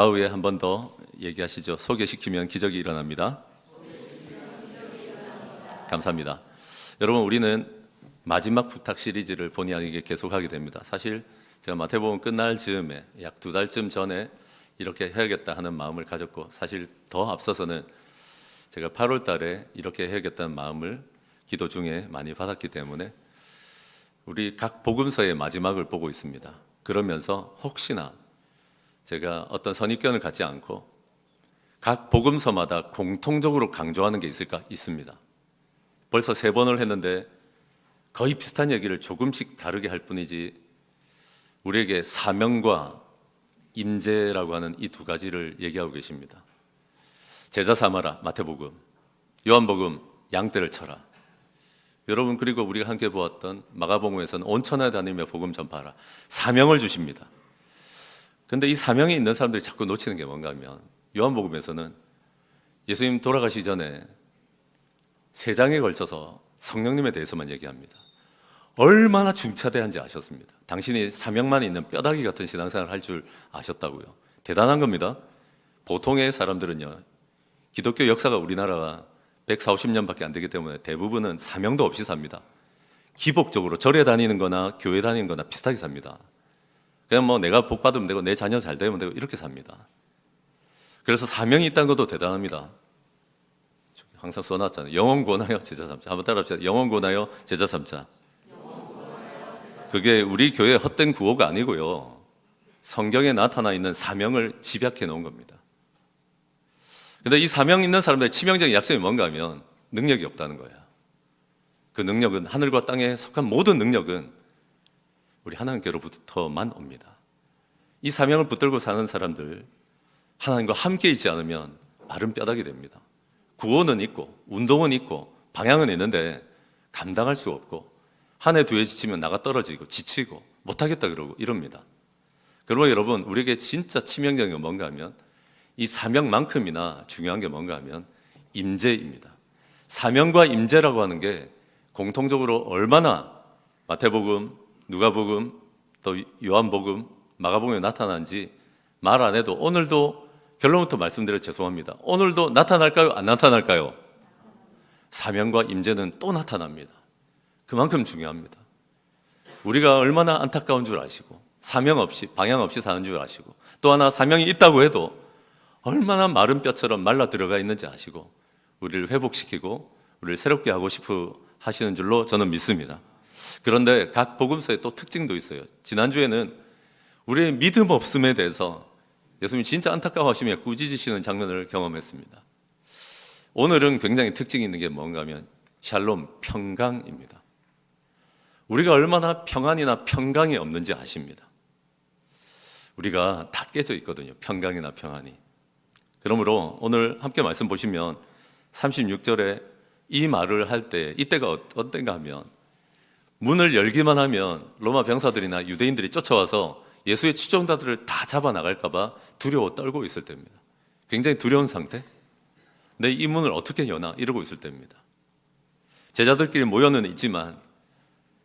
좌우에 한 번 더 얘기하시죠. 소개시키면 기적이 일어납니다. 감사합니다. 여러분, 우리는 마지막 부탁 시리즈를 본의 아니게 계속하게 됩니다. 사실 제가 마태복음 끝날 즈음에 약 2달쯤 전에 이렇게 해야겠다 하는 마음을 가졌고, 사실 더 앞서서는 제가 8월 달에 이렇게 해야겠다는 마음을 기도 중에 많이 받았기 때문에 우리 각 복음서의 마지막을 보고 있습니다. 그러면서 혹시나 제가 어떤 선입견을 갖지 않고 각 복음서마다 공통적으로 강조하는 게 있습니다. 벌써 3번을 했는데 거의 비슷한 얘기를 조금씩 다르게 할 뿐이지, 우리에게 사명과 임재라고 하는 이 두 가지를 얘기하고 계십니다. 제자 삼아라, 마태복음. 요한복음, 양떼를 쳐라. 여러분, 그리고 우리가 함께 보았던 마가복음에서는 온 천하에 다니며 복음 전파하라. 사명을 주십니다. 근데 이 사명이 있는 사람들이 자꾸 놓치는 게 뭔가 하면, 요한복음에서는 예수님 돌아가시기 전에 3장에 걸쳐서 성령님에 대해서만 얘기합니다. 얼마나 중차대한지 아셨습니다. 당신이 사명만 있는 뼈다귀 같은 신앙생활을 할 줄 아셨다고요. 대단한 겁니다. 보통의 사람들은요, 기독교 역사가 우리나라가 140, 50년밖에 안 되기 때문에 대부분은 사명도 없이 삽니다. 기복적으로 절에 다니는 거나 교회 다니는 거나 비슷하게 삽니다. 그냥 뭐 내가 복 받으면 되고 내 자녀 잘 되면 되고 이렇게 삽니다. 그래서 사명이 있다는 것도 대단합니다. 항상 써놨잖아요. 영원 권하여 제자 삼자. 한번 따라합시다. 영원 권하여 제자 삼자. 그게 우리 교회의 헛된 구호가 아니고요, 성경에 나타나 있는 사명을 집약해 놓은 겁니다. 근데 이 사명 있는 사람들의 치명적인 약점이 뭔가 하면 능력이 없다는 거예요. 그 능력은, 하늘과 땅에 속한 모든 능력은 우리 하나님께로부터만 옵니다. 이 사명을 붙들고 사는 사람들, 하나님과 함께 있지 않으면 마른 뼈다귀 됩니다. 구호는 있고 운동은 있고 방향은 있는데 감당할 수 없고, 한 해 두 해 지치면 나가 떨어지고 지치고 못하겠다 그러고 이럽니다. 그리고 여러분, 우리에게 진짜 치명적인 건 뭔가 하면, 이 사명만큼이나 중요한 게 뭔가 하면 임재입니다. 사명과 임재라고 하는 게 공통적으로 얼마나 마태복음, 누가복음, 또 요한복음, 마가복음에 나타난지 말 안 해도, 오늘도 결론부터 말씀드려 죄송합니다. 오늘도 나타날까요? 안 나타날까요? 사명과 임재는 또 나타납니다. 그만큼 중요합니다. 우리가 얼마나 안타까운 줄 아시고, 사명 없이, 방향 없이 사는 줄 아시고, 또 하나 사명이 있다고 해도 얼마나 마른 뼈처럼 말라 들어가 있는지 아시고, 우리를 회복시키고 우리를 새롭게 하고 싶어 하시는 줄로 저는 믿습니다. 그런데 각 복음서에 또 특징도 있어요. 지난주에는 우리의 믿음 없음에 대해서 예수님이 진짜 안타까워하시며 꾸짖으시는 장면을 경험했습니다. 오늘은 굉장히 특징이 있는 게 뭔가 하면 샬롬, 평강입니다. 우리가 얼마나 평안이나 평강이 없는지 아십니다. 우리가 다 깨져 있거든요, 평강이나 평안이. 그러므로 오늘 함께 말씀 보시면 36절에 이 말을 할 때, 이때가 어떤가 하면, 문을 열기만 하면 로마 병사들이나 유대인들이 쫓아와서 예수의 추종자들을 다 잡아나갈까 봐 두려워 떨고 있을 때입니다. 굉장히 두려운 상태. 내 이 문을 어떻게 여나 이러고 있을 때입니다. 제자들끼리 모여는 있지만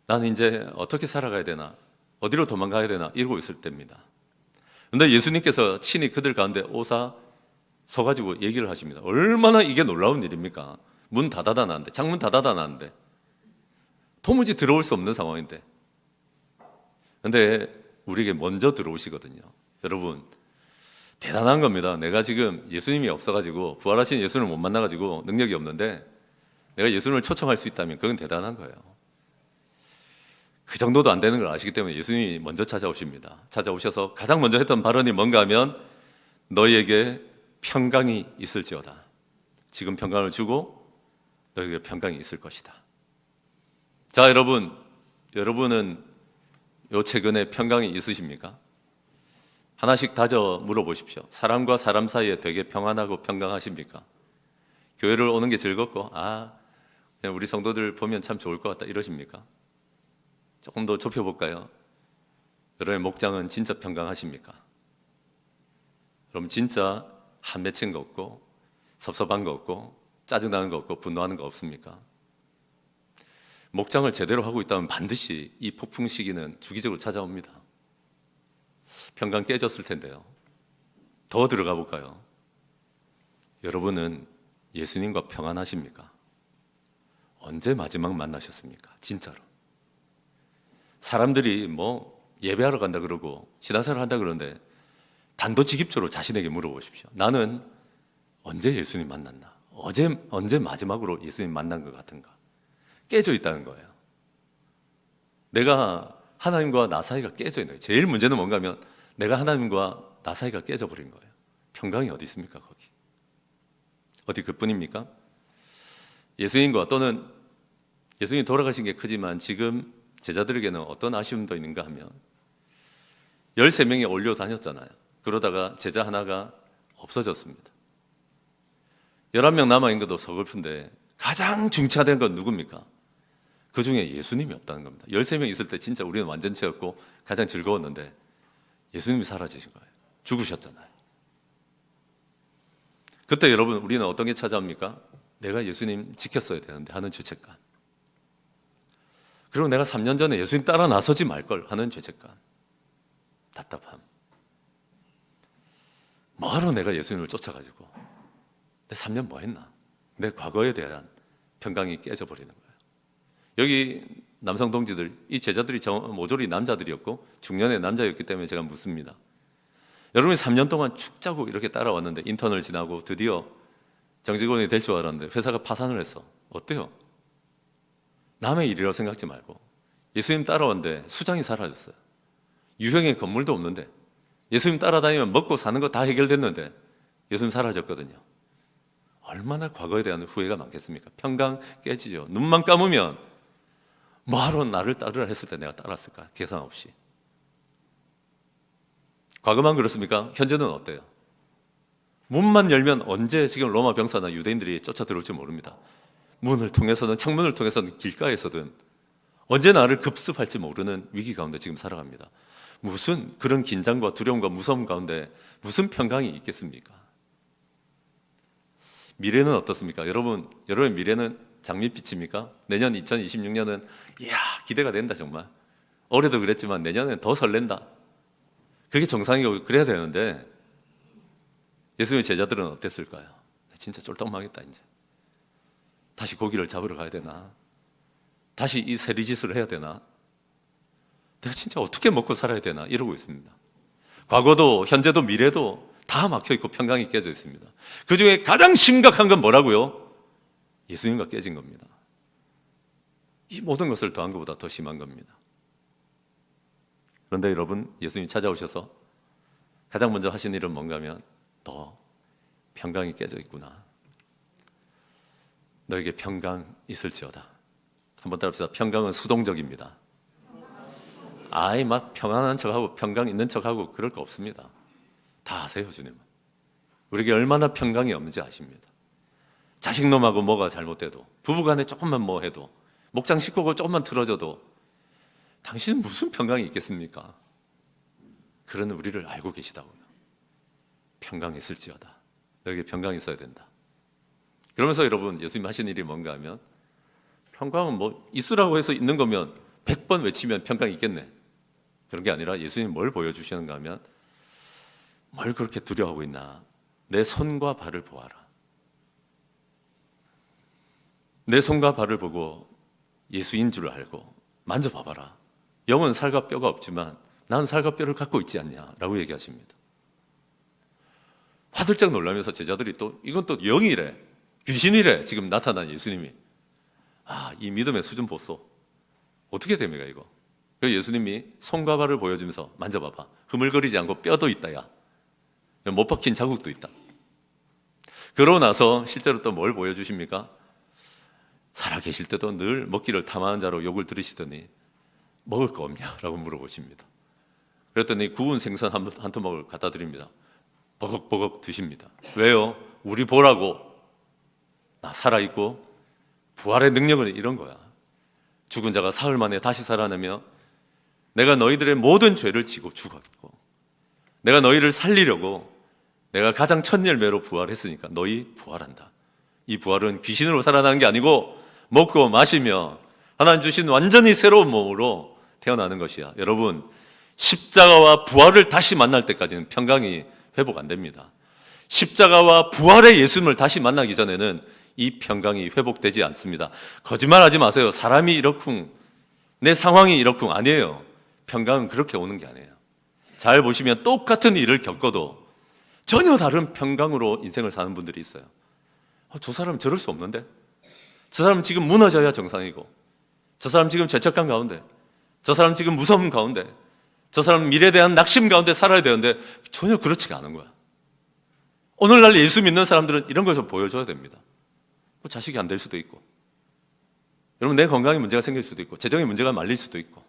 나는 이제 어떻게 살아가야 되나, 어디로 도망가야 되나 이러고 있을 때입니다. 그런데 예수님께서 친히 그들 가운데 오사 서가지고 얘기를 하십니다. 얼마나 이게 놀라운 일입니까? 문 다 닫아놨는데, 창문 다 닫아놨는데, 도무지 들어올 수 없는 상황인데. 그런데 우리에게 먼저 들어오시거든요. 여러분, 대단한 겁니다. 내가 지금 예수님이 없어가지고, 부활하신 예수님을 못 만나가지고 능력이 없는데 내가 예수님을 초청할 수 있다면 그건 대단한 거예요. 그 정도도 안 되는 걸 아시기 때문에 예수님이 먼저 찾아오십니다. 찾아오셔서 가장 먼저 했던 발언이 뭔가 하면, 너희에게 평강이 있을지어다. 지금 평강을 주고 너희에게 평강이 있을 것이다. 자, 여러분은 요 최근에 평강이 있으십니까? 하나씩 다져 물어보십시오. 사람과 사람 사이에 되게 평안하고 평강하십니까? 교회를 오는 게 즐겁고, 그냥 우리 성도들 보면 참 좋을 것 같다 이러십니까? 조금 더 좁혀볼까요? 여러분의 목장은 진짜 평강하십니까? 그럼 진짜 한 맺힌 거 없고, 섭섭한 거 없고, 짜증나는 거 없고, 분노하는 거 없습니까? 목장을 제대로 하고 있다면 반드시 이 폭풍 시기는 주기적으로 찾아옵니다. 평강 깨졌을 텐데요. 더 들어가 볼까요? 여러분은 예수님과 평안하십니까? 언제 마지막 만나셨습니까? 진짜로. 사람들이 뭐 예배하러 간다 그러고 신앙생활 한다 그러는데 단도직입적으로 자신에게 물어보십시오. 나는 언제 예수님 만났나? 언제 마지막으로 예수님 만난 것 같은가? 깨져 있다는 거예요. 내가 하나님과 나 사이가 깨져 있는 거예요. 제일 문제는 뭔가 하면 내가 하나님과 나 사이가 깨져버린 거예요. 평강이 어디 있습니까? 거기 어디 그뿐입니까? 예수님과 또는 예수님이 돌아가신 게 크지만 지금 제자들에게는 어떤 아쉬움도 있는가 하면 13명이 올려 다녔잖아요. 그러다가 제자 하나가 없어졌습니다. 11명 남아있는 것도 서글픈데 가장 중차대한 건 누굽니까? 그 중에 예수님이 없다는 겁니다. 13명 있을 때 진짜 우리는 완전체였고 가장 즐거웠는데 예수님이 사라지신 거예요. 죽으셨잖아요. 그때 여러분 우리는 어떤 게 찾아옵니까? 내가 예수님 지켰어야 되는데 하는 죄책감. 그리고 내가 3년 전에 예수님 따라 나서지 말걸 하는 죄책감. 답답함. 뭐하러 내가 예수님을 쫓아가지고 내 3년 뭐 했나? 내 과거에 대한 평강이 깨져버리는 거예요. 여기 남성 동지들, 이 제자들이 모조리 남자들이었고 중년의 남자였기 때문에 제가 묻습니다. 여러분이 3년 동안 축 짜고 이렇게 따라왔는데 인턴을 지나고 드디어 정직원이 될 줄 알았는데 회사가 파산을 했어. 어때요? 남의 일이라고 생각하지 말고 예수님 따라왔는데 수장이 사라졌어요. 유형의 건물도 없는데 예수님 따라다니면 먹고 사는 거 다 해결됐는데 예수님 사라졌거든요. 얼마나 과거에 대한 후회가 많겠습니까? 평강 깨지죠. 눈만 감으면 뭐하러 나를 따르라 했을 때 내가 따랐을까? 계산 없이. 과거만 그렇습니까? 현재는 어때요? 문만 열면 언제 지금 로마 병사나 유대인들이 쫓아 들어올지 모릅니다. 문을 통해서든 창문을 통해서든 길가에서든 언제 나를 급습할지 모르는 위기 가운데 지금 살아갑니다. 무슨 그런 긴장과 두려움과 무서움 가운데 무슨 평강이 있겠습니까? 미래는 어떻습니까? 여러분의 미래는 장밋빛입니까? 내년 2026년은 이야 기대가 된다 정말. 올해도 그랬지만 내년엔 더 설렌다. 그게 정상이고 그래야 되는데 예수님의 제자들은 어땠을까요? 진짜 쫄딱 망했다 이제. 다시 고기를 잡으러 가야 되나? 다시 이 세리짓을 해야 되나? 내가 진짜 어떻게 먹고 살아야 되나? 이러고 있습니다. 과거도 현재도 미래도 다 막혀있고 평강이 깨져 있습니다. 그 중에 가장 심각한 건 뭐라고요? 예수님과 깨진 겁니다. 이 모든 것을 더한 것보다 더 심한 겁니다. 그런데 여러분, 예수님이 찾아오셔서 가장 먼저 하신 일은 뭔가 하면 너 평강이 깨져 있구나. 너에게 평강 있을지어다. 한번 따라합시다. 평강은 수동적입니다. 아이 막 평안한 척하고 평강 있는 척하고 그럴 거 없습니다. 다 아세요, 주님은. 우리에게 얼마나 평강이 없는지 아십니다. 자식놈하고 뭐가 잘못돼도, 부부간에 조금만 뭐 해도, 목장 식구고 조금만 틀어져도 당신은 무슨 평강이 있겠습니까? 그런 우리를 알고 계시다고요. 평강이 있을지어다. 너에게 평강이 있어야 된다. 그러면서 여러분, 예수님 하신 일이 뭔가 하면 평강은 뭐 있으라고 해서 있는 거면 100번 외치면 평강이 있겠네. 그런 게 아니라 예수님이 뭘 보여주시는가 하면 뭘 그렇게 두려워하고 있나? 내 손과 발을 보아라. 내 손과 발을 보고 예수인 줄 알고 만져봐봐라. 영은 살과 뼈가 없지만 나는 살과 뼈를 갖고 있지 않냐라고 얘기하십니다. 화들짝 놀라면서 제자들이 또 이건 또 영이래, 귀신이래 지금 나타난 예수님이. 이 믿음의 수준 보소. 어떻게 됩니까 이거? 그래서 예수님이 손과 발을 보여주면서 만져봐봐. 흐물거리지 않고 뼈도 있다 야. 못 박힌 자국도 있다. 그러고 나서 실제로 또 뭘 보여주십니까? 살아계실 때도 늘 먹기를 탐하는 자로 욕을 들으시더니 먹을 거 없냐라고 물어보십니다. 그랬더니 구운 생선 한 토막을 갖다 드립니다. 버걱버걱 드십니다. 왜요? 우리 보라고. 나 살아있고 부활의 능력은 이런 거야. 죽은 자가 사흘 만에 다시 살아나며 내가 너희들의 모든 죄를 지고 죽었고 내가 너희를 살리려고 내가 가장 첫 열매로 부활했으니까 너희 부활한다. 이 부활은 귀신으로 살아나는 게 아니고 먹고 마시며 하나님 주신 완전히 새로운 몸으로 태어나는 것이야. 여러분, 십자가와 부활을 다시 만날 때까지는 평강이 회복 안 됩니다. 십자가와 부활의 예수님을 다시 만나기 전에는 이 평강이 회복되지 않습니다. 거짓말하지 마세요. 사람이 이렇쿵, 내 상황이 이렇쿵. 아니에요. 평강은 그렇게 오는 게 아니에요. 잘 보시면 똑같은 일을 겪어도 전혀 다른 평강으로 인생을 사는 분들이 있어요. 저 사람은 저럴 수 없는데? 저 사람은 지금 무너져야 정상이고, 저 사람 지금 죄책감 가운데, 저 사람 지금 무서움 가운데, 저 사람 미래에 대한 낙심 가운데 살아야 되는데 전혀 그렇지가 않은 거야. 오늘날 예수 믿는 사람들은 이런 것을 보여줘야 됩니다. 자식이 안 될 수도 있고, 여러분 내 건강에 문제가 생길 수도 있고, 재정에 문제가 말릴 수도 있고,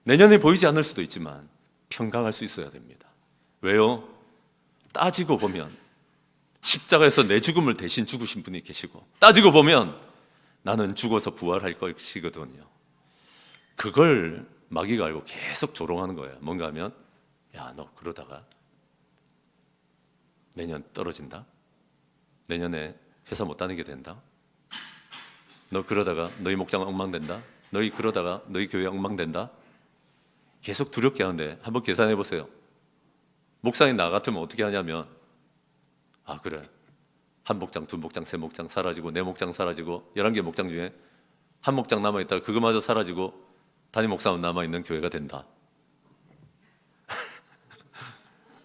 내년에 보이지 않을 수도 있지만 평강할 수 있어야 됩니다. 왜요? 따지고 보면 십자가에서 내 죽음을 대신 죽으신 분이 계시고, 따지고 보면 나는 죽어서 부활할 것이거든요. 그걸 마귀가 알고 계속 조롱하는 거예요. 뭔가 하면, 야, 너 그러다가 내년 떨어진다? 내년에 회사 못 다니게 된다? 너 그러다가 너희 목장 엉망된다? 너희 그러다가 너희 교회 엉망된다? 계속 두렵게 하는데 한번 계산해 보세요. 목사님 나 같으면 어떻게 하냐면, 아 그래, 한 목장, 두 목장, 세 목장 사라지고, 네 목장 사라지고, 11개 목장 중에 한 목장 남아있다가 그거마저 사라지고 담임 목사만 남아있는 교회가 된다.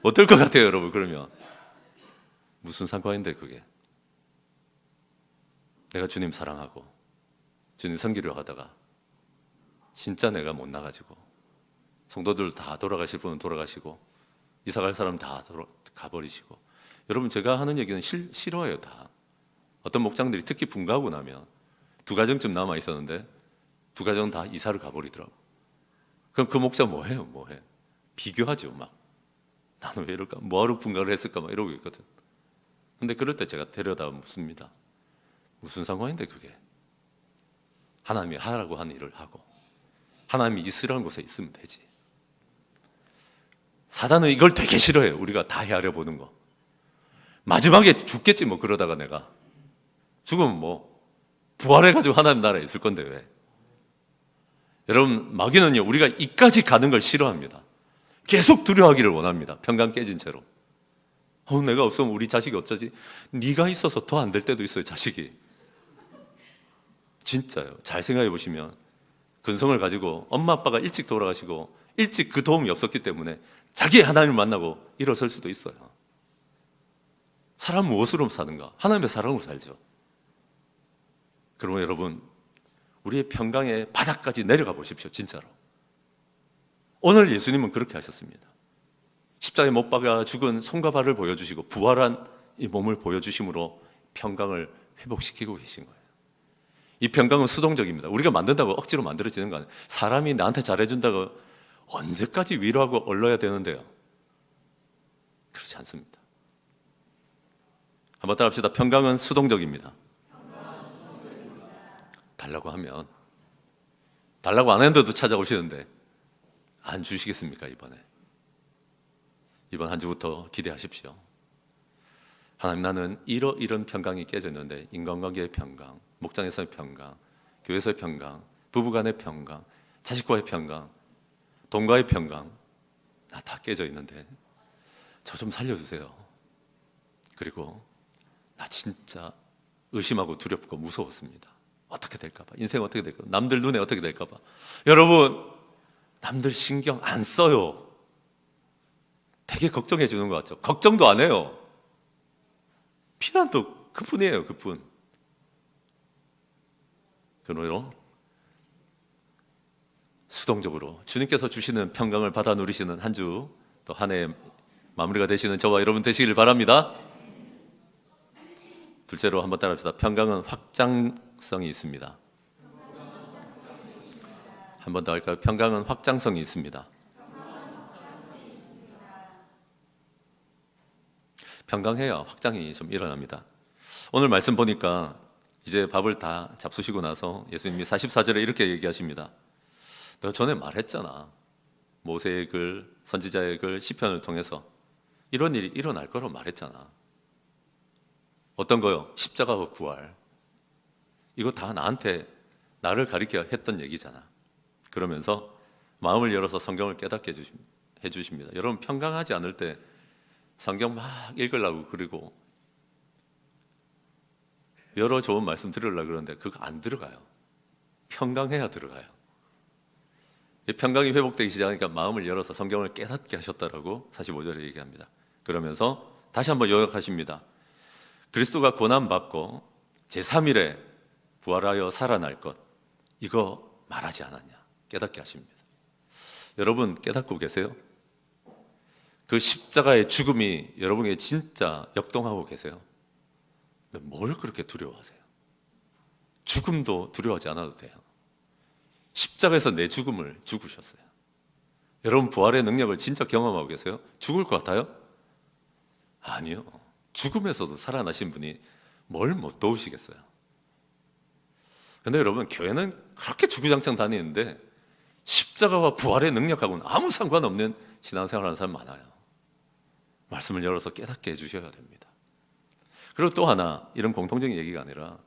어떨 것 같아요 여러분? 그러면 무슨 상관인데 그게? 내가 주님 사랑하고 주님 섬기려 하다가 진짜 내가 못 나가지고, 성도들 다 돌아가실 분은 돌아가시고, 이사갈 사람 다 가버리시고. 여러분 제가 하는 얘기는 싫어요. 다 어떤 목장들이 특히 분가하고 나면 두 가정쯤 남아 있었는데 두 가정은 다 이사를 가버리더라고. 그럼 그 목자 뭐해요? 뭐해? 비교하죠. 막 나는 왜 이럴까? 뭐하러 분가를 했을까? 막 이러고 있거든. 근데 그럴 때 제가 데려다 묻습니다. 무슨 상관인데 그게? 하나님이 하라고 하는 일을 하고 하나님이 있으라는 곳에 있으면 되지. 사단은 이걸 되게 싫어해요. 우리가 다 헤아려 보는 거. 마지막에 죽겠지 뭐. 그러다가 내가 죽으면 뭐 부활해가지고 하나님 나라에 있을 건데 왜? 여러분 마귀는요, 우리가 이까지 가는 걸 싫어합니다. 계속 두려워하기를 원합니다. 평강 깨진 채로. 내가 없으면 우리 자식이 어쩌지? 네가 있어서 더 안 될 때도 있어요. 자식이. 진짜요. 잘 생각해 보시면 근성을 가지고 엄마 아빠가 일찍 돌아가시고 일찍 그 도움이 없었기 때문에 자기 하나님을 만나고 일어설 수도 있어요. 사람 무엇으로 사는가? 하나님의 사랑으로 살죠. 그러면 여러분 우리의 평강의 바닥까지 내려가 보십시오. 진짜로. 오늘 예수님은 그렇게 하셨습니다. 십자가에 못 박아 죽은 손과 발을 보여주시고 부활한 이 몸을 보여주심으로 평강을 회복시키고 계신 거예요. 이 평강은 수동적입니다. 우리가 만든다고 억지로 만들어지는 거 아니에요. 사람이 나한테 잘해준다고 언제까지 위로하고 얼러야 되는데요? 그렇지 않습니다. 한번 따라합시다. 평강은 수동적입니다. 달라고 하면, 달라고 안 했는데도 찾아오시는데 안 주시겠습니까? 이번 한 주부터 기대하십시오. 하나님, 나는 이런 평강이 깨졌는데, 인간관계의 평강, 목장에서의 평강, 교회에서의 평강, 부부간의 평강, 자식과의 평강, 돈과의 평강, 나 다 깨져 있는데 저 좀 살려주세요. 그리고 나 진짜 의심하고 두렵고 무서웠습니다. 어떻게 될까 봐, 인생 어떻게 될까 봐, 남들 눈에 어떻게 될까 봐. 여러분, 남들 신경 안 써요. 되게 걱정해 주는 것 같죠? 걱정도 안 해요. 피난도 그뿐이에요. 그뿐. 그러므로 수동적으로 주님께서 주시는 평강을 받아 누리시는 한 주, 또 한 해 마무리가 되시는 저와 여러분 되시기를 바랍니다. 둘째로 한번 따라합시다. 평강은 확장성이 있습니다. 한 번 더 할까요? 평강은 확장성이 있습니다. 평강해야 확장이 좀 일어납니다. 오늘 말씀 보니까 이제 밥을 다 잡수시고 나서 예수님이 44절에 이렇게 얘기하십니다. 내가 전에 말했잖아. 모세의 글, 선지자의 글, 시편을 통해서 이런 일이 일어날 거라고 말했잖아. 어떤 거요? 십자가와 부활. 이거 다 나를 가리켜 했던 얘기잖아. 그러면서 마음을 열어서 성경을 깨닫게 해주십니다. 여러분, 평강하지 않을 때 성경 막 읽으려고 그리고 여러 좋은 말씀 들으려고 그러는데 그거 안 들어가요. 평강해야 들어가요. 이 평강이 회복되기 시작하니까 마음을 열어서 성경을 깨닫게 하셨다라고 45절에 얘기합니다. 그러면서 다시 한번 요약하십니다. 그리스도가 고난받고 제3일에 부활하여 살아날 것, 이거 말하지 않았냐, 깨닫게 하십니다. 여러분 깨닫고 계세요? 그 십자가의 죽음이 여러분에게 진짜 역동하고 계세요? 근데 뭘 그렇게 두려워하세요? 죽음도 두려워하지 않아도 돼요. 십자가에서 내 죽음을 죽으셨어요. 여러분 부활의 능력을 진짜 경험하고 계세요? 죽을 것 같아요? 아니요. 죽음에서도 살아나신 분이 뭘 못 도우시겠어요? 근데 여러분 교회는 그렇게 주구장창 다니는데 십자가와 부활의 능력하고는 아무 상관없는 신앙생활하는 사람 많아요. 말씀을 열어서 깨닫게 해주셔야 됩니다. 그리고 또 하나, 이런 공통적인 얘기가 아니라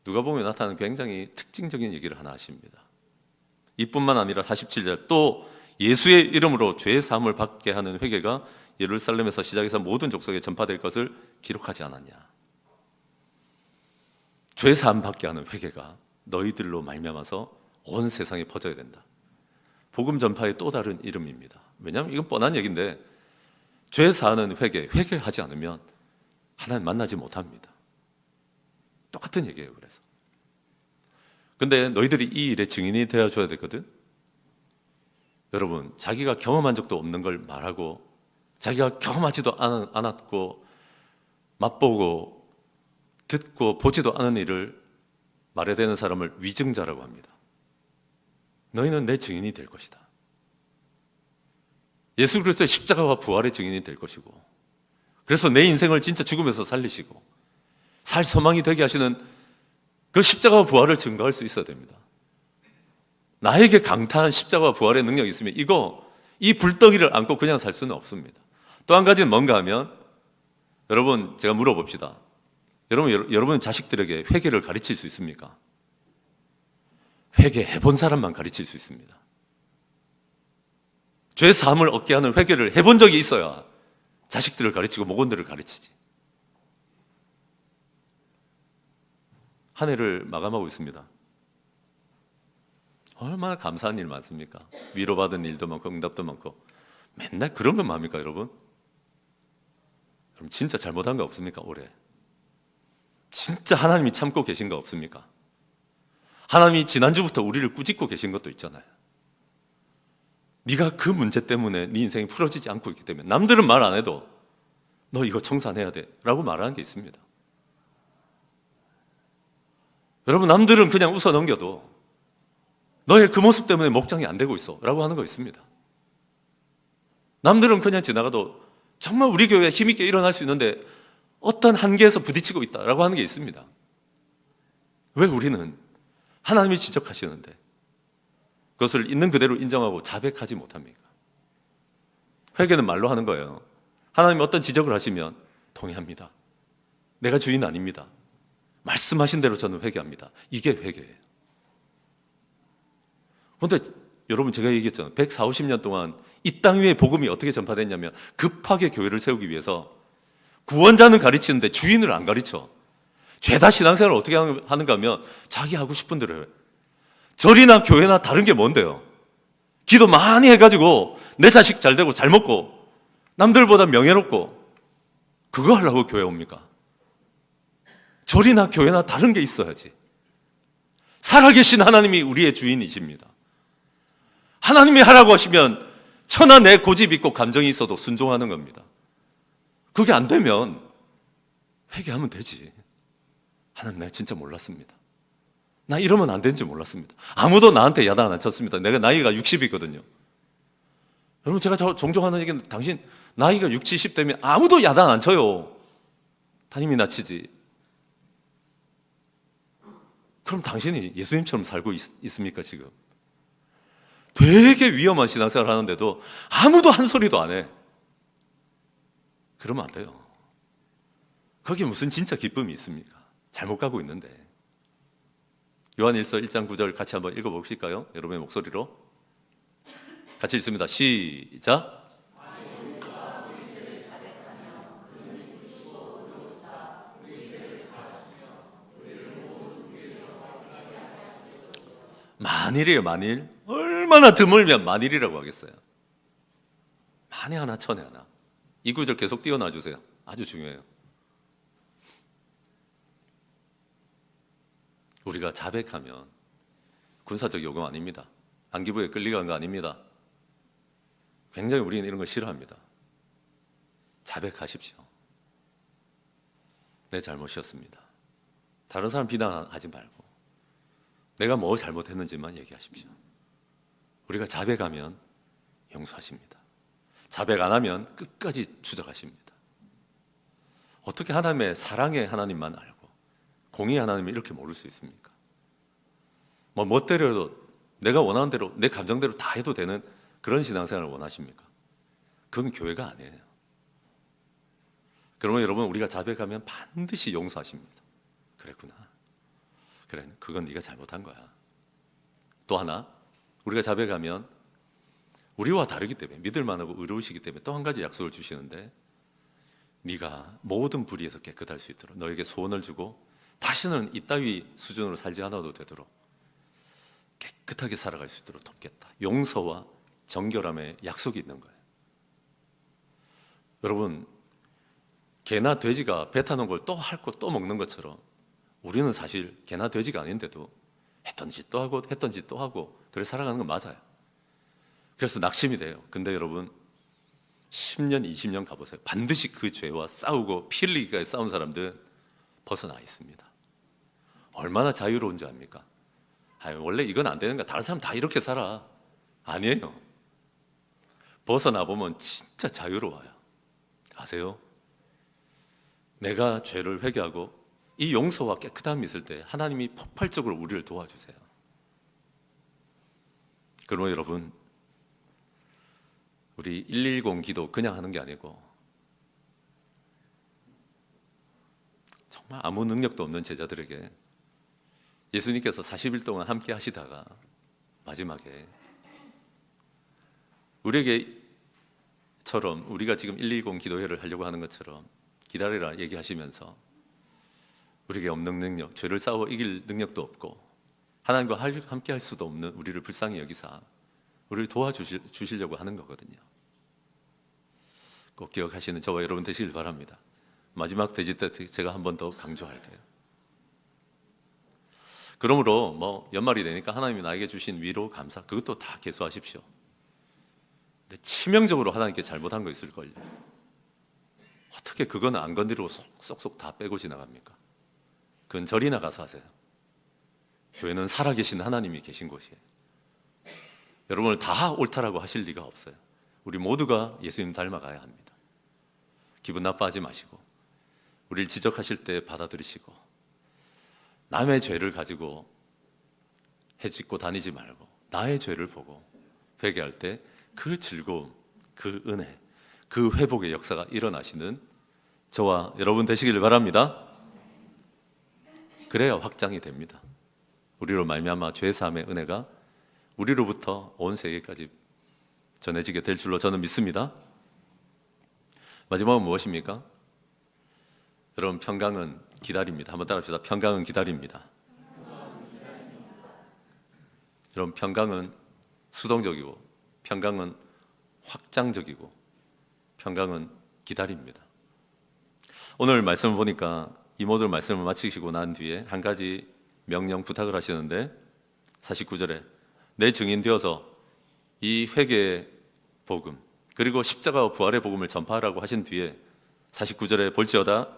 누가복음에 나타나는 굉장히 특징적인 얘기를 하나 하십니다. 이뿐만 아니라 47절, 또 예수의 이름으로 죄 사함을 받게 하는 회개가 예루살렘에서 시작해서 모든 족속에 전파될 것을 기록하지 않았냐. 죄 사함 받게 하는 회개가 너희들로 말미암아서 온 세상에 퍼져야 된다. 복음 전파의 또 다른 이름입니다. 왜냐하면 이건 뻔한 얘기인데 죄 사하는 회개하지 않으면 하나님 만나지 못합니다. 똑같은 얘기예요. 그래서 근데 너희들이 이 일의 증인이 되어줘야 되거든. 여러분 자기가 경험한 적도 없는 걸 말하고 자기가 경험하지도 않았고 맛보고 듣고 보지도 않은 일을 말해야 되는 사람을 위증자라고 합니다. 너희는 내 증인이 될 것이다. 예수 그리스도의 십자가와 부활의 증인이 될 것이고, 그래서 내 인생을 진짜 죽음에서 살리시고 살 소망이 되게 하시는 그 십자가와 부활을 증거할 수 있어야 됩니다. 나에게 강타한 십자가와 부활의 능력이 있으면 이 불덩이를 안고 그냥 살 수는 없습니다. 또 한 가지는 뭔가 하면, 여러분 제가 물어봅시다. 여러분 자식들에게 회개를 가르칠 수 있습니까? 회개해본 사람만 가르칠 수 있습니다. 죄 사함을 얻게 하는 회개를 해본 적이 있어야 자식들을 가르치고 목원들을 가르치지. 한 해를 마감하고 있습니다. 얼마나 감사한 일 많습니까? 위로받은 일도 많고 응답도 많고. 맨날 그런 것만 합니까 여러분? 그럼 진짜 잘못한 거 없습니까 올해? 진짜 하나님이 참고 계신 거 없습니까? 하나님이 지난주부터 우리를 꾸짖고 계신 것도 있잖아요. 네가 그 문제 때문에 네 인생이 풀어지지 않고 있기 때문에 남들은 말 안 해도 너 이거 청산해야 돼 라고 말하는 게 있습니다. 여러분 남들은 그냥 웃어 넘겨도 너의 그 모습 때문에 목장이 안 되고 있어 라고 하는 거 있습니다. 남들은 그냥 지나가도 정말 우리 교회에 힘있게 일어날 수 있는데 어떤 한계에서 부딪히고 있다라고 하는 게 있습니다. 왜 우리는 하나님이 지적하시는데 그것을 있는 그대로 인정하고 자백하지 못합니까? 회개는 말로 하는 거예요. 하나님이 어떤 지적을 하시면 동의합니다. 내가 주인 아닙니다. 말씀하신 대로 저는 회개합니다. 이게 회개예요. 그런데 여러분 제가 얘기했잖아요. 140년 동안 이 땅 위에 복음이 어떻게 전파됐냐면 급하게 교회를 세우기 위해서 구원자는 가르치는데 주인을 안 가르쳐. 죄다 신앙생활을 어떻게 하는가 하면 자기 하고 싶은 대로 해요. 절이나 교회나 다른 게 뭔데요? 기도 많이 해가지고 내 자식 잘 되고 잘 먹고 남들보다 명예롭고 그거 하려고 교회 옵니까? 절이나 교회나 다른 게 있어야지. 살아계신 하나님이 우리의 주인이십니다. 하나님이 하라고 하시면 천하 내 고집 있고 감정이 있어도 순종하는 겁니다. 그게 안 되면 회개하면 되지. 하나님 내가 진짜 몰랐습니다. 나 이러면 안 되는지 몰랐습니다. 아무도 나한테 야단 안 쳤습니다. 내가 나이가 60이거든요. 여러분 제가 종종 하는 얘기는 당신 나이가 60, 70대면 아무도 야단 안 쳐요. 담임이나 치지. 그럼 당신이 예수님처럼 살고 있습니까 지금? 되게 위험한 신앙생활 하는데도 아무도 한 소리도 안 해. 그러면 안 돼요. 거기에 무슨 진짜 기쁨이 있습니까? 잘못 가고 있는데. 요한일서 1장 9절 같이 한번 읽어보실까요? 여러분의 목소리로 같이 읽습니다. 시작. 만일이에요, 만일. 얼마나 드물면 만일이라고 하겠어요. 만에 하나 천에 하나. 이 구절 계속 띄워놔 주세요. 아주 중요해요. 우리가 자백하면 군사적 요금 아닙니다. 안기부에 끌려간 거 아닙니다. 굉장히 우리는 이런 걸 싫어합니다. 자백하십시오. 내 잘못이었습니다. 다른 사람 비난하지 말고 내가 뭐 잘못했는지만 얘기하십시오. 우리가 자백하면 용서하십니다. 자백 안 하면 끝까지 추적하십니다. 어떻게 하나님의 사랑의 하나님만 알고 공의의 하나님을 이렇게 모를 수 있습니까? 뭐 멋대로 내가 원하는 대로 내 감정대로 다 해도 되는 그런 신앙생활을 원하십니까? 그건 교회가 아니에요. 그러면 여러분, 우리가 자백하면 반드시 용서하십니다. 그랬구나. 그래, 그건 네가 잘못한 거야. 또 하나, 우리가 자백하면 우리와 다르기 때문에, 믿을 만하고 의로우시기 때문에 또 한 가지 약속을 주시는데, 네가 모든 불의에서 깨끗할 수 있도록 너에게 소원을 주고 다시는 이따위 수준으로 살지 않아도 되도록 깨끗하게 살아갈 수 있도록 돕겠다. 용서와 정결함의 약속이 있는 거예요. 여러분, 개나 돼지가 배 타는 걸 또 할 거 또 먹는 것처럼 우리는 사실 개나 돼지가 아닌데도 했던 짓 또 하고 했던 짓 또 하고 그래 살아가는 건 맞아요. 그래서 낙심이 돼요. 근데 여러분, 10년, 20년 가보세요. 반드시 그 죄와 싸우고 피 흘리기까지 싸운 사람들은 벗어나 있습니다. 얼마나 자유로운 줄 압니까? 원래 이건 안 되는 거야. 다른 사람 다 이렇게 살아. 아니에요. 벗어나 보면 진짜 자유로워요. 아세요? 내가 죄를 회개하고 이 용서와 깨끗함이 있을 때 하나님이 폭발적으로 우리를 도와주세요. 그러면 여러분, 우리 110 기도 그냥 하는 게 아니고 정말 아무 능력도 없는 제자들에게 예수님께서 40일 동안 함께 하시다가 마지막에 우리에게처럼 우리가 지금 120 기도회를 하려고 하는 것처럼 기다리라 얘기하시면서 우리에게 없는 능력, 죄를 싸워 이길 능력도 없고 하나님과 함께 할 수도 없는 우리를 불쌍히 여기사 우리를 도와주시려고 하는 거거든요. 꼭 기억하시는 저와 여러분 되시길 바랍니다. 마지막 대지 때 제가 한 번 더 강조할게요. 그러므로 뭐 연말이 되니까 하나님이 나에게 주신 위로, 감사, 그것도 다 계수하십시오. 근데 치명적으로 하나님께 잘못한 거 있을걸요. 어떻게 그건 안 건드리고 쏙쏙 다 빼고 지나갑니까? 그건 절이나 가서 하세요. 교회는 살아계신 하나님이 계신 곳이에요. 여러분을 다 옳다라고 하실 리가 없어요. 우리 모두가 예수님 닮아가야 합니다. 기분 나빠하지 마시고 우리를 지적하실 때 받아들이시고 남의 죄를 가지고 해짓고 다니지 말고 나의 죄를 보고 회개할 때 그 즐거움, 그 은혜, 그 회복의 역사가 일어나시는 저와 여러분 되시길 바랍니다. 그래야 확장이 됩니다. 우리로 말미암아 죄 사함의 은혜가 우리로부터 온 세계까지 전해지게 될 줄로 저는 믿습니다. 마지막은 무엇입니까? 여러분, 평강은 기다립니다. 한번 따라합시다. 평강은 기다립니다. 여러분, 평강은 수동적이고 평강은 확장적이고 평강은 기다립니다. 오늘 말씀을 보니까 이 모든 말씀을 마치시고 난 뒤에 한 가지 명령 부탁을 하시는데 49절에 내 증인 되어서 이 회개의 복음 그리고 십자가와 부활의 복음을 전파하라고 하신 뒤에 49절에 볼지어다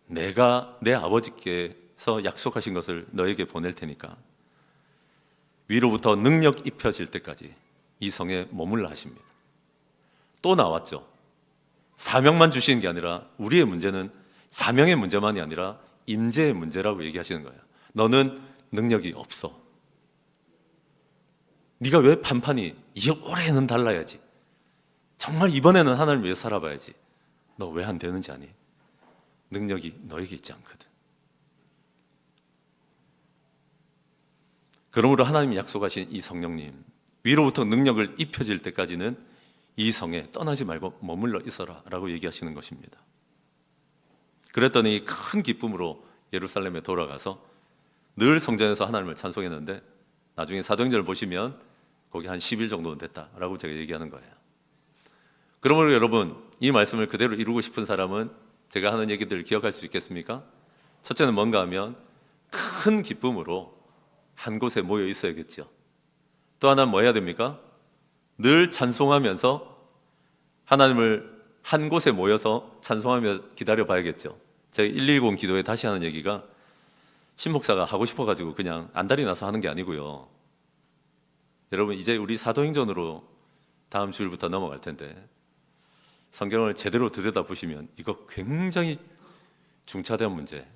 내가 내 아버지께서 약속하신 것을 너에게 보낼 테니까 위로부터 능력 입혀질 때까지 이 성에 머물라 하십니다. 또 나왔죠. 사명만 주시는 게 아니라 우리의 문제는 사명의 문제만이 아니라 임재의 문제라고 얘기하시는 거예요. 너는 능력이 없어. 네가 왜 판판이 올해는 달라야지. 정말 이번에는 하나님을 위해 살아봐야지. 너 왜 안 되는지 아니? 능력이 너에게 있지 않거든. 그러므로 하나님이 약속하신 이 성령님 위로부터 능력을 입혀질 때까지는 이 성에 떠나지 말고 머물러 있어라 라고 얘기하시는 것입니다. 그랬더니 큰 기쁨으로 예루살렘에 돌아가서 늘 성전에서 하나님을 찬송했는데 나중에 사도행전을 보시면 거기 한 10일 정도는 됐다라고 제가 얘기하는 거예요. 그러므로 여러분, 이 말씀을 그대로 이루고 싶은 사람은 제가 하는 얘기들을 기억할 수 있겠습니까? 첫째는 뭔가 하면 큰 기쁨으로 한 곳에 모여 있어야겠죠. 또 하나는 뭐 해야 됩니까? 늘 찬송하면서 하나님을 한 곳에 모여서 찬송하며 기다려 봐야겠죠. 제가 110 기도에 다시 하는 얘기가 신목사가 하고 싶어가지고 그냥 안달이 나서 하는 게 아니고요. 여러분, 이제 우리 사도행전으로 다음 주일부터 넘어갈 텐데 성경을 제대로 들여다보시면 이거 굉장히 중차대한 문제,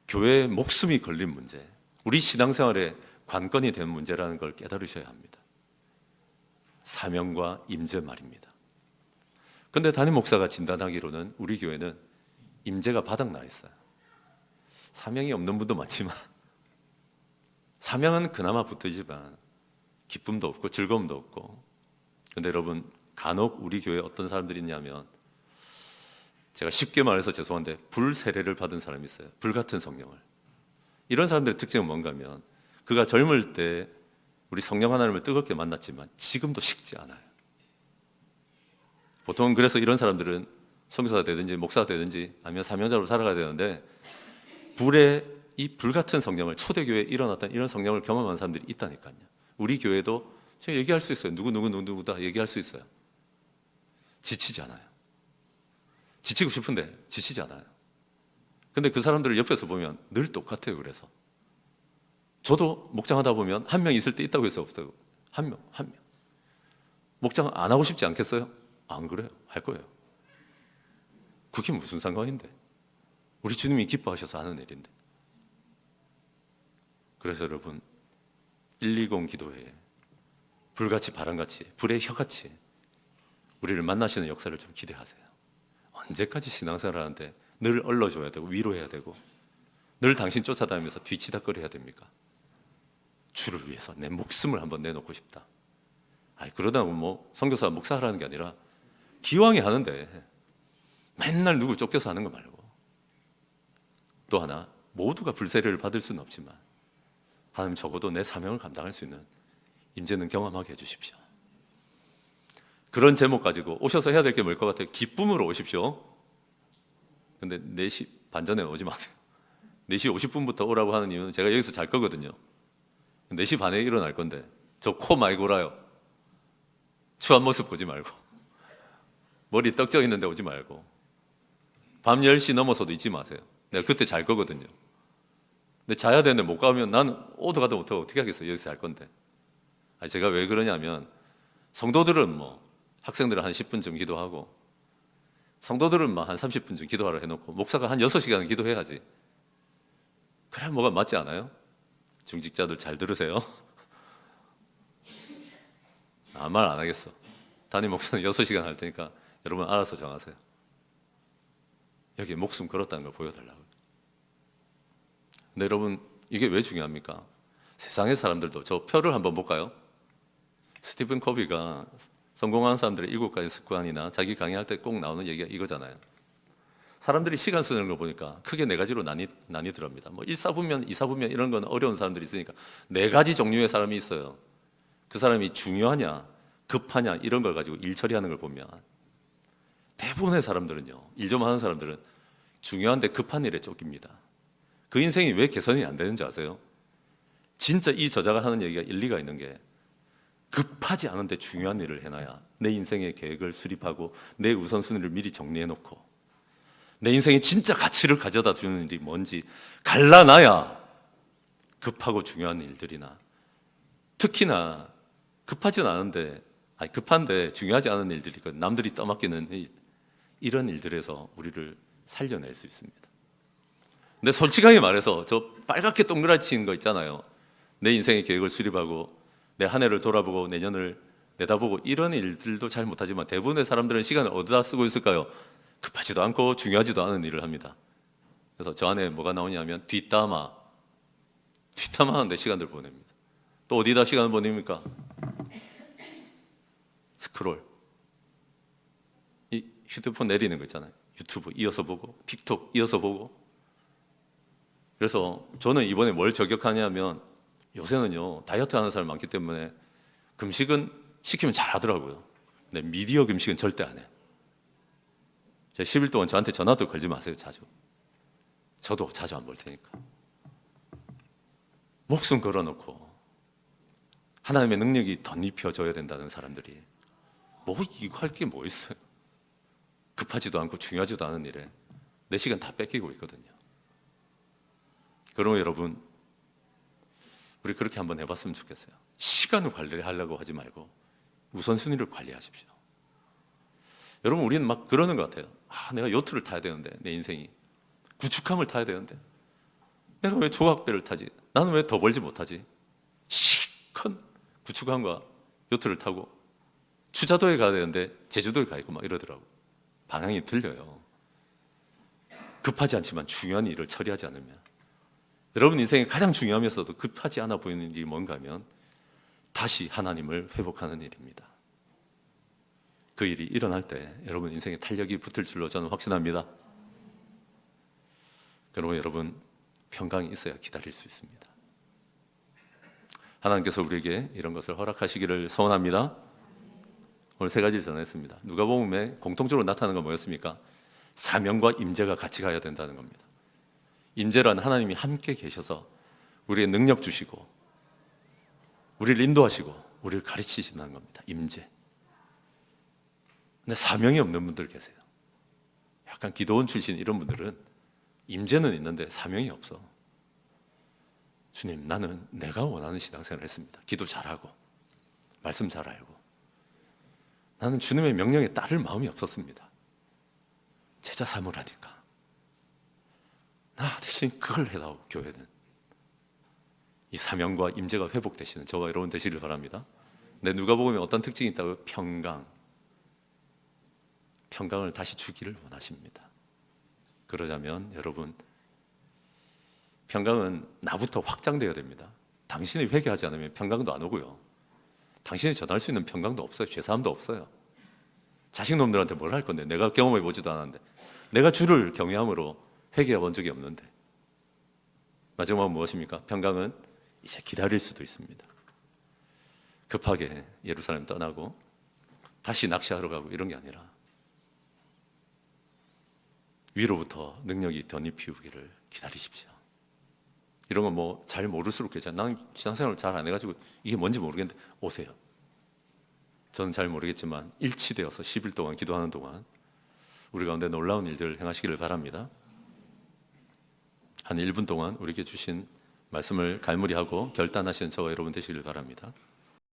교회의 목숨이 걸린 문제, 우리 신앙생활의 관건이 된 문제라는 걸 깨달으셔야 합니다. 사명과 임재 말입니다. 근데 담임 목사가 진단하기로는 우리 교회는 임재가 바닥나 있어요. 사명이 없는 분도 많지만 사명은 그나마 붙들지만 기쁨도 없고 즐거움도 없고. 근데 여러분, 간혹 우리 교회에 어떤 사람들이 있냐면, 제가 쉽게 말해서 죄송한데 불세례를 받은 사람이 있어요. 불같은 성령을. 이런 사람들의 특징은 뭔가 하면 그가 젊을 때 우리 성령 하나님을 뜨겁게 만났지만 지금도 식지 않아요. 보통 그래서 이런 사람들은 선교사가 되든지 목사가 되든지 아니면 사명자로 살아가야 되는데, 불의 이 불같은 성령을, 초대교회에 일어났던 이런 성령을 경험한 사람들이 있다니까요. 우리 교회도 제가 얘기할 수 있어요. 누구 다 얘기할 수 있어요. 지치지 않아요. 지치고 싶은데 지치지 않아요. 근데 그 사람들을 옆에서 보면 늘 똑같아요. 그래서 저도 목장하다 보면 한 명 있을 때 있다고 해서 없어요. 한 명. 목장 안 하고 싶지 않겠어요? 안 그래요. 할 거예요. 그게 무슨 상관인데? 우리 주님이 기뻐하셔서 하는 일인데. 그래서 여러분, 120 기도회에 불같이 바람같이 불의 혀같이 우리를 만나시는 역사를 좀 기대하세요. 언제까지 신앙생활을 하는데 늘 얼러줘야 되고 위로해야 되고 늘 당신 쫓아다니면서 뒤치다거려야 됩니까? 주를 위해서 내 목숨을 한번 내놓고 싶다. 그러다 보면 뭐 선교사 목사하라는 게 아니라 기왕에 하는데 맨날 누구 쫓겨서 하는 거 말고, 또 하나, 모두가 불세례를 받을 수는 없지만 하나님 적어도 내 사명을 감당할 수 있는 임재는 경험하게 해주십시오. 그런 제목 가지고 오셔서 해야 될 게 뭘 것 같아요? 기쁨으로 오십시오. 근데 4시 반 전에 오지 마세요. 4시 50분부터 오라고 하는 이유는 제가 여기서 잘 거거든요. 4시 반에 일어날 건데 저 코 많이 골아요. 추한 모습 보지 말고, 머리 떡져 있는데 오지 말고, 밤 10시 넘어서도 잊지 마세요. 내가 그때 잘 거거든요. 근데 자야 되는데 못 가면 난 오도 가도 못하고 어떻게 하겠어요. 여기서 잘 건데. 제가 왜 그러냐면, 성도들은 뭐 학생들은 한 10분쯤 기도하고 성도들은 한 30분쯤 기도하라 해놓고 목사가 한 6시간 기도해야지. 그래 뭐가 맞지 않아요? 중직자들 잘 들으세요. 말 안 하겠어. 담임 목사는 6시간 할 테니까 여러분 알아서 정하세요. 여기에 목숨 걸었다는 걸 보여달라고요. 근데 여러분, 이게 왜 중요합니까? 세상의 사람들도 저 표를 한번 볼까요? 스티븐 코비가 성공하는 사람들의 7가지 습관이나 자기 강의할 때 꼭 나오는 얘기가 이거잖아요. 사람들이 시간 쓰는 거 보니까 크게 4가지로 나뉘더랍니다. 뭐 1사분면, 2사분면 이런 건 어려운 사람들이 있으니까 4가지 종류의 사람이 있어요. 그 사람이 중요하냐, 급하냐 이런 걸 가지고 일 처리하는 걸 보면 대부분의 사람들은요, 일 좀 하는 사람들은 중요한데 급한 일에 쫓깁니다. 그 인생이 왜 개선이 안 되는지 아세요? 진짜 이 저자가 하는 얘기가 일리가 있는 게, 급하지 않은데 중요한 일을 해놔야 내 인생의 계획을 수립하고 내 우선순위를 미리 정리해놓고 내 인생에 진짜 가치를 가져다 주는 일이 뭔지 갈라놔야 급하고 중요한 일들이나, 특히나 급하진 않은데 급한데 중요하지 않은 일들이 남들이 떠맡기는 일, 이런 일들에서 우리를 살려낼 수 있습니다. 근데 솔직하게 말해서 저 빨갛게 동그라치는 거 있잖아요. 내 인생의 계획을 수립하고 내 한 해를 돌아보고 내년을 내다보고 이런 일들도 잘 못하지만 대부분의 사람들은 시간을 어디다 쓰고 있을까요? 급하지도 않고 중요하지도 않은 일을 합니다. 그래서 저 안에 뭐가 나오냐면 뒷담화 하는데 시간을 보냅니다. 또 어디다 시간을 보냅니까? 스크롤, 이 휴대폰 내리는 거 있잖아요. 유튜브 이어서 보고 틱톡 이어서 보고. 그래서 저는 이번에 뭘 저격하냐면 요새는요, 다이어트 하는 사람 많기 때문에 금식은 시키면 잘 하더라고요. 근데 미디어 금식은 절대 안 해. 제가 10일 동안 저한테 전화도 걸지 마세요, 자주. 저도 자주 안 볼 테니까. 목숨 걸어놓고 하나님의 능력이 덧입혀져야 된다는 사람들이 뭐 이거 할 게 뭐 있어요? 급하지도 않고 중요하지도 않은 일에 내 시간 다 뺏기고 있거든요. 그러면 여러분, 우리 그렇게 한번 해봤으면 좋겠어요. 시간을 관리하려고 하지 말고 우선순위를 관리하십시오. 여러분, 우리는 막 그러는 것 같아요. 내가 요트를 타야 되는데, 내 인생이 구축함을 타야 되는데 내가 왜 조각배를 타지? 나는 왜 더 벌지 못하지? 실컷 구축함과 요트를 타고 추자도에 가야 되는데 제주도에 가 있고 막 이러더라고. 방향이 틀려요. 급하지 않지만 중요한 일을 처리하지 않으면, 여러분 인생에 가장 중요하면서도 급하지 않아 보이는 일이 뭔가 하면 다시 하나님을 회복하는 일입니다. 그 일이 일어날 때 여러분 인생에 탄력이 붙을 줄로 저는 확신합니다. 그리고 여러분, 평강이 있어야 기다릴 수 있습니다. 하나님께서 우리에게 이런 것을 허락하시기를 소원합니다. 오늘 세 가지 전했습니다. 누가복음에 공통적으로 나타나는 건 뭐였습니까? 사명과 임재가 같이 가야 된다는 겁니다. 임재란 하나님이 함께 계셔서 우리의 능력 주시고 우리를 인도하시고 우리를 가르치신다는 겁니다. 임재. 근데 사명이 없는 분들 계세요. 약간 기도원 출신 이런 분들은 임재는 있는데 사명이 없어. 주님, 나는 내가 원하는 신앙생활을 했습니다. 기도 잘하고 말씀 잘 알고 나는 주님의 명령에 따를 마음이 없었습니다. 제자 삼으라니까 나 대신 그걸 해다오. 교회는 이 사명과 임재가 회복되시는 저와 여러분 되시길 바랍니다. 근데 누가복음에 어떤 특징이 있다고요? 평강을 다시 주기를 원하십니다. 그러자면 여러분, 평강은 나부터 확장되어야 됩니다. 당신이 회개하지 않으면 평강도 안 오고요, 당신이 전할 수 있는 평강도 없어요. 죄사함도 없어요. 자식놈들한테 뭘 할 건데, 내가 경험해 보지도 않았는데, 내가 주를 경외함으로 회개해 본 적이 없는데. 마지막은 무엇입니까? 평강은 이제 기다릴 수도 있습니다. 급하게 예루살렘 떠나고 다시 낚시하러 가고 이런 게 아니라 위로부터 능력이 덧입히우기를 기다리십시오. 이런 건 뭐 잘 모를수록 괜찮아요. 나는 신앙생활을 잘 안 해가지고 이게 뭔지 모르겠는데 오세요. 저는 잘 모르겠지만 일치되어서 10일 동안 기도하는 동안 우리 가운데 놀라운 일들을 행하시기를 바랍니다. 한 1분 동안 우리에게 주신 말씀을 갈무리하고 결단하시는 저와 여러분 되시기를 바랍니다.